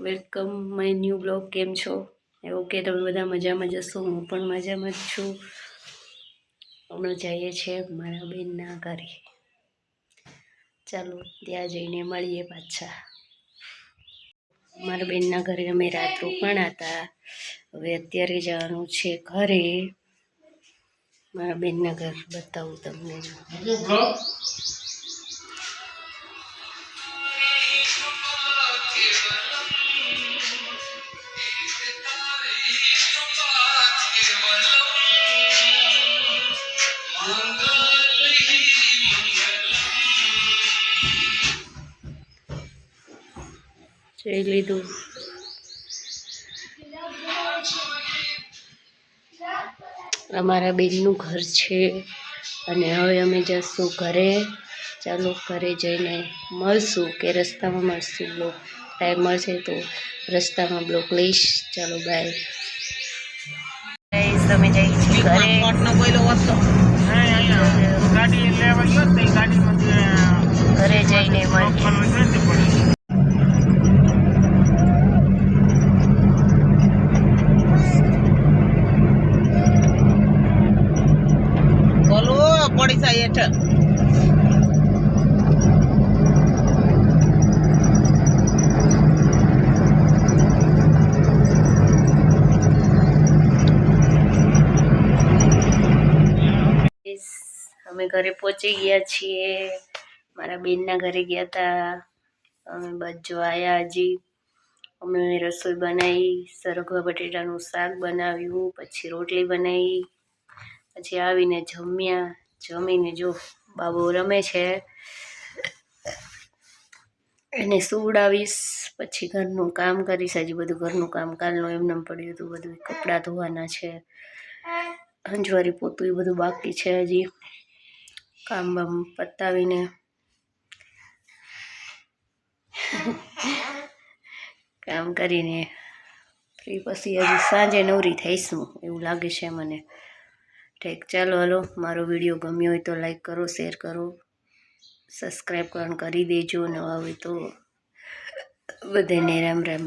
Welcome my new blog. કેમ છો? Okay, તમે બધા મજામાં જશો, હું પણ મજામાં જ છું. હમણાં જઈએ છીએ મારા બેનના ઘરે. ચાલો ત્યાં જઈને મળીએ પાછા. મારા બેનના ઘરે અમે રાત રોકાણા હતા. હવે અત્યારે જવાનું છે ઘરે. મારા બેનના ઘર બતાવું તમને. જોઈ લીધું. અમારા બેનનું ઘર છે અને હવે અમે જઈશું ઘરે. ચાલો ઘરે જઈને મળશું કે રસ્તામાં મળશું. બ્લોક ટાઈમ મળશે તો રસ્તામાં બ્લોક લઈશ. ચાલો બાય. તમે જઈએ છીએ ઘરે. ઘરે જઈને મળીએ. પડીસા હેઠળ અમે ઘરે પહોંચી ગયા છીએ. મારા બેનના ઘરે ગયા હતા. અમે બાજુ આવ્યા. હજી અમે રસોઈ બનાવી. સરગવા બટેટાનું શાક બનાવ્યું, પછી રોટલી બનાવી, પછી આવીને જમ્યા. જમીને જો બાબો રમે છે, એને સુવડાવીશ, પછી ઘરનું કામ કરીશ. હજી બધું ઘરનું કામ કાલનું એમને પડ્યું હતું. બધું કપડાં ધોવાના છે, હંજવારી પોતું એ બધું બાકી છે. હજી કામ બામ પતાવીને કામ કરીને ફ્રી પછી હજી સાંજે નવરી થઈશું એવું લાગે છે મને. ઠીક, ચાલો હલો. મારો વિડીયો ગમ્યો હોય તો લાઈક કરો, શેર કરો, સબસ્ક્રાઈબ કરવાનું કરી દેજો. નવા હોય તો બધાને રામ રામ.